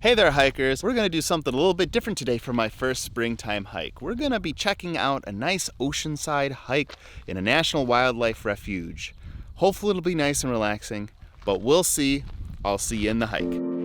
Hey there hikers, we're gonna do something a little bit different today for my first springtime hike. We're gonna be checking out a nice oceanside hike in a national wildlife refuge. Hopefully it'll be nice and relaxing, but we'll see. I'll see you in the hike.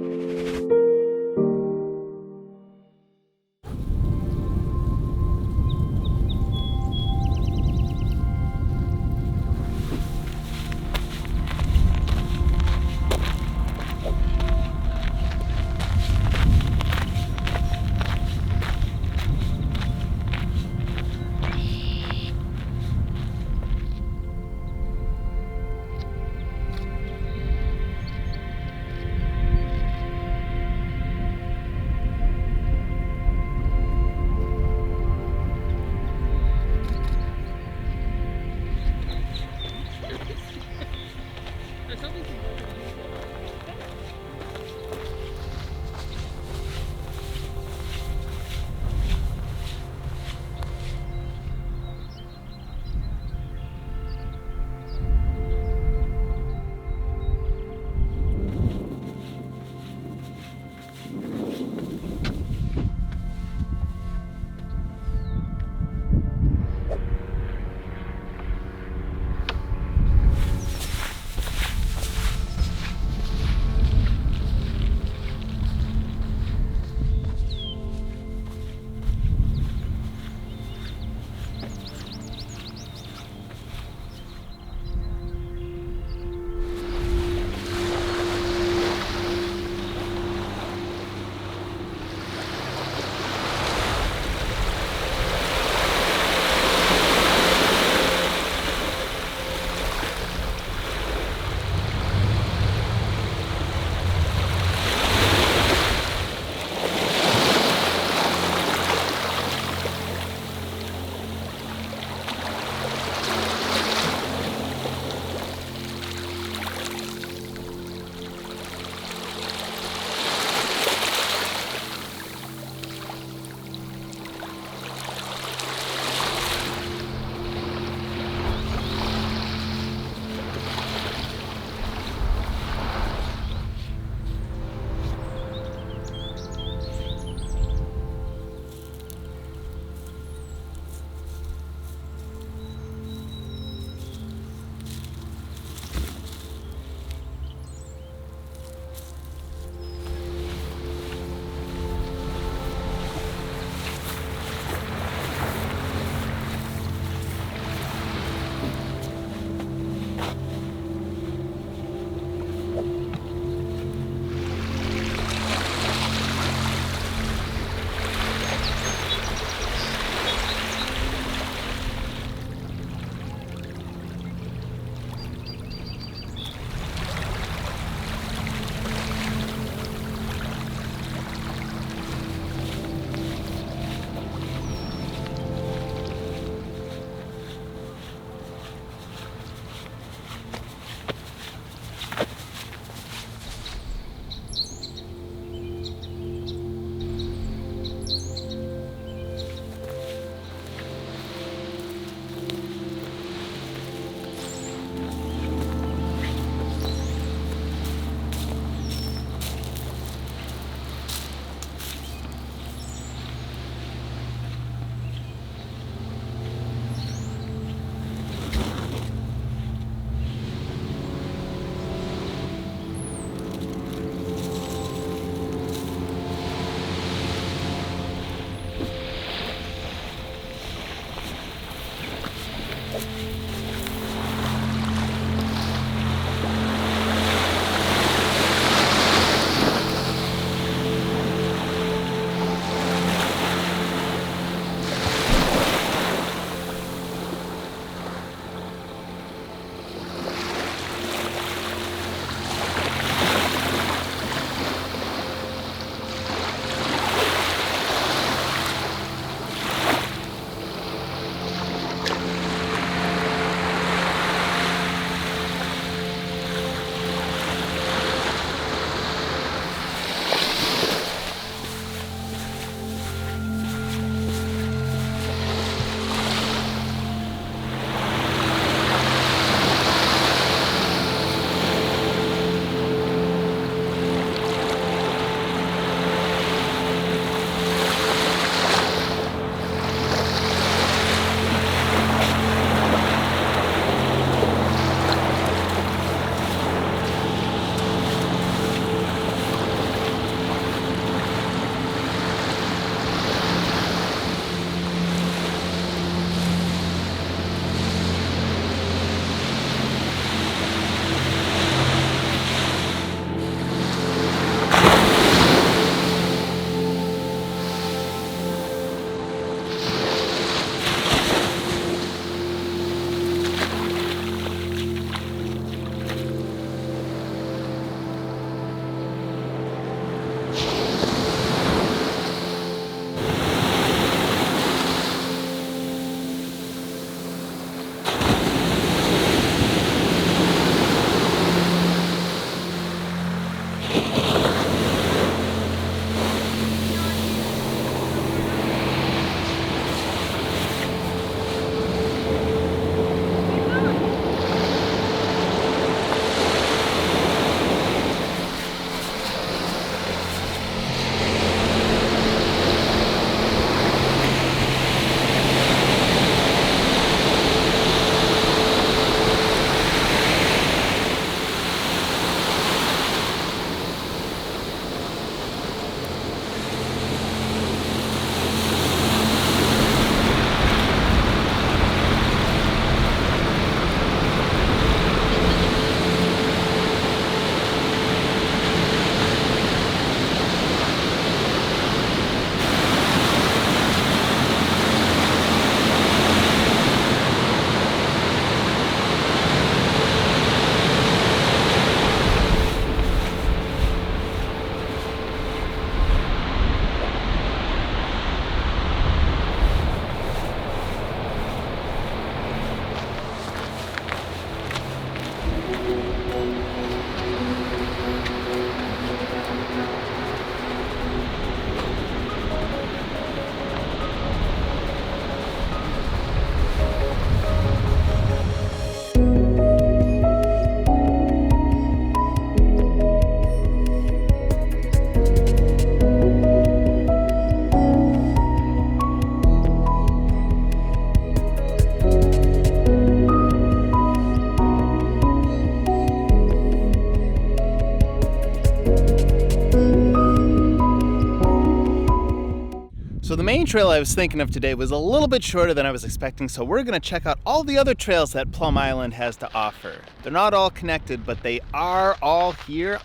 So the main trail I was thinking of today was a little bit shorter than I was expecting, so we're gonna check out all the other trails that Plum Island has to offer. They're not all connected, but they are all here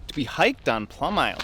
to be hiked on Plum Island.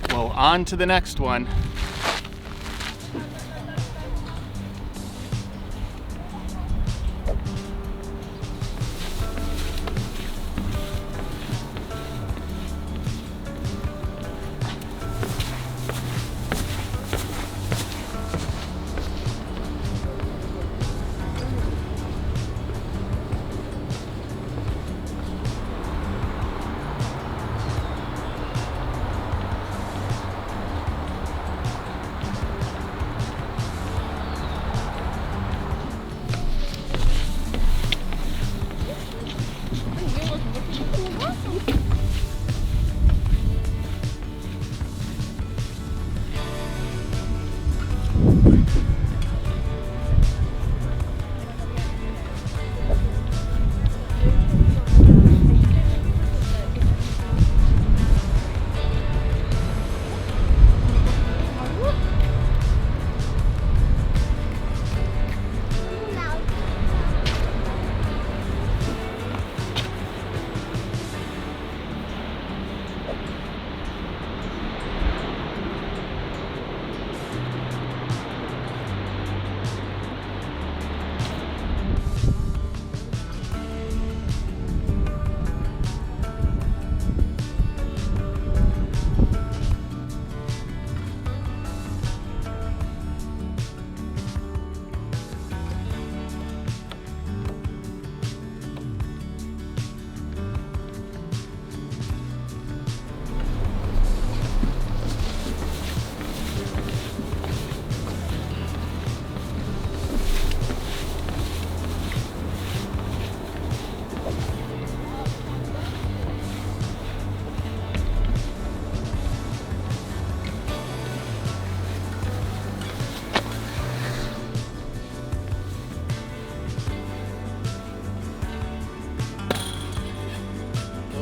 Well, on to the next one.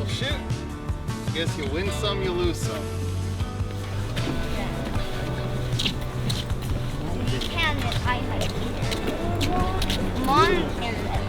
Shoot. Guess you win some, you lose some. You can if I like here. Mom can live.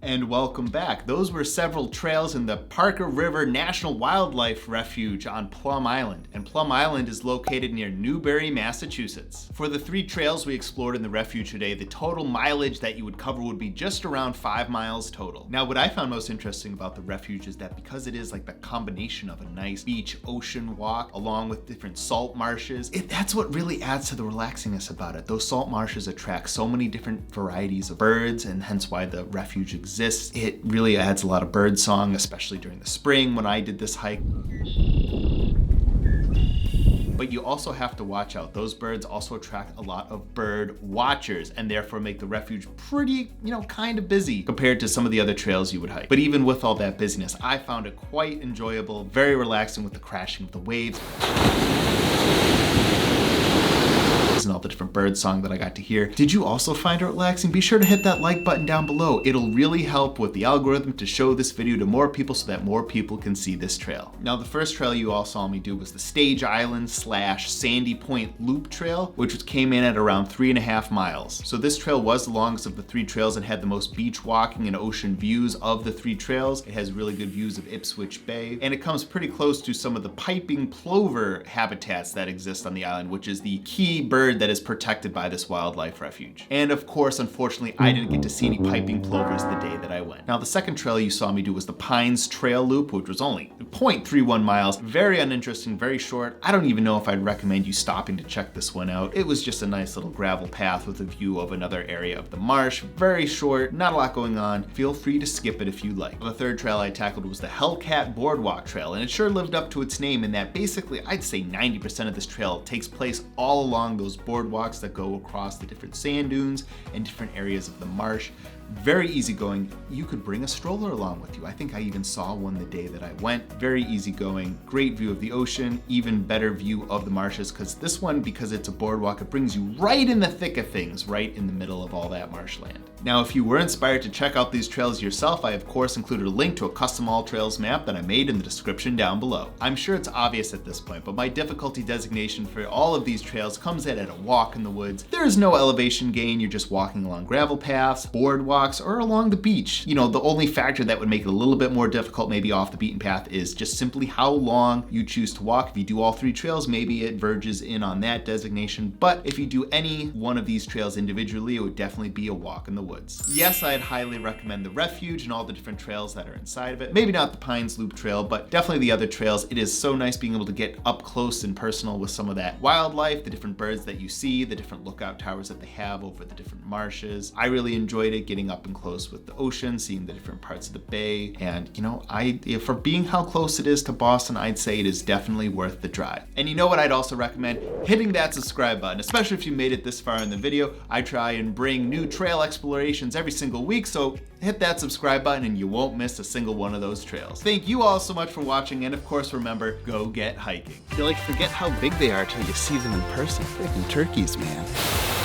And welcome back. Those were several trails in the Parker River National Wildlife Refuge on Plum Island. And Plum Island is located near Newbury, Massachusetts. For the 3 trails we explored in the refuge today, the total mileage that you would cover would be just around 5 miles total. Now, what I found most interesting about the refuge is that because it is like the combination of a nice beach ocean walk along with different salt marshes, that's what really adds to the relaxingness about it. Those salt marshes attract so many different varieties of birds, and hence why the refuge exists. It really adds a lot of bird song, especially during the spring when I did this hike. But you also have to watch out. Those birds also attract a lot of bird watchers and therefore make the refuge pretty, kind of busy compared to some of the other trails you would hike. But even with all that busyness, I found it quite enjoyable, very relaxing with the crashing of the waves and all the different bird song that I got to hear. Did you also find it relaxing? Be sure to hit that like button down below. It'll really help with the algorithm to show this video to more people so that more people can see this trail. Now, the first trail you all saw me do was the Stage Island / Sandy Point Loop Trail, which came in at around 3.5 miles. So this trail was the longest of the 3 trails and had the most beach walking and ocean views of the 3 trails. It has really good views of Ipswich Bay, and it comes pretty close to some of the piping plover habitats that exist on the island, which is the key bird that is protected by this wildlife refuge. And of course, unfortunately, I didn't get to see any piping plovers the day that I went. Now, the second trail you saw me do was the Pines Trail Loop, which was only 0.31 miles. Very uninteresting, very short. I don't even know if I'd recommend you stopping to check this one out. It was just a nice little gravel path with a view of another area of the marsh. Very short, not a lot going on. Feel free to skip it if you like. The third trail I tackled was the Hellcat Boardwalk Trail, and it sure lived up to its name in that basically I'd say 90% of this trail takes place all along those boardwalks that go across the different sand dunes and different areas of the marsh. Very easygoing. You could bring a stroller along with you. I think I even saw one the day that I went. Very easygoing, great view of the ocean, even better view of the marshes, because this one, because it's a boardwalk, it brings you right in the thick of things, right in the middle of all that marshland. Now, if you were inspired to check out these trails yourself, I of course included a link to a custom all trails map that I made in the description down below. I'm sure it's obvious at this point, but my difficulty designation for all of these trails comes at a walk in the woods. There is no elevation gain, you're just walking along gravel paths, boardwalks, or along the beach. The only factor that would make it a little bit more difficult maybe off the beaten path is just simply how long you choose to walk. If you do all 3 trails, maybe it verges in on that designation, but if you do any one of these trails individually, it would definitely be a walk in the woods. Yes, I'd highly recommend the refuge and all the different trails that are inside of it. Maybe not the Pines Loop Trail, but definitely the other trails. It is so nice being able to get up close and personal with some of that wildlife, the different birds that you see, the different lookout towers that they have over the different marshes. I really enjoyed it, getting up and close with the ocean, seeing the different parts of the bay. And for being how close it is to Boston, I'd say it is definitely worth the drive. And you know what I'd also recommend? Hitting that subscribe button, especially if you made it this far in the video. I try and bring new trail explorations every single week, so hit that subscribe button and you won't miss a single one of those trails. Thank you all so much for watching, and of course remember, go get hiking. You forget how big they are till you see them in person. Freaking turkeys, man.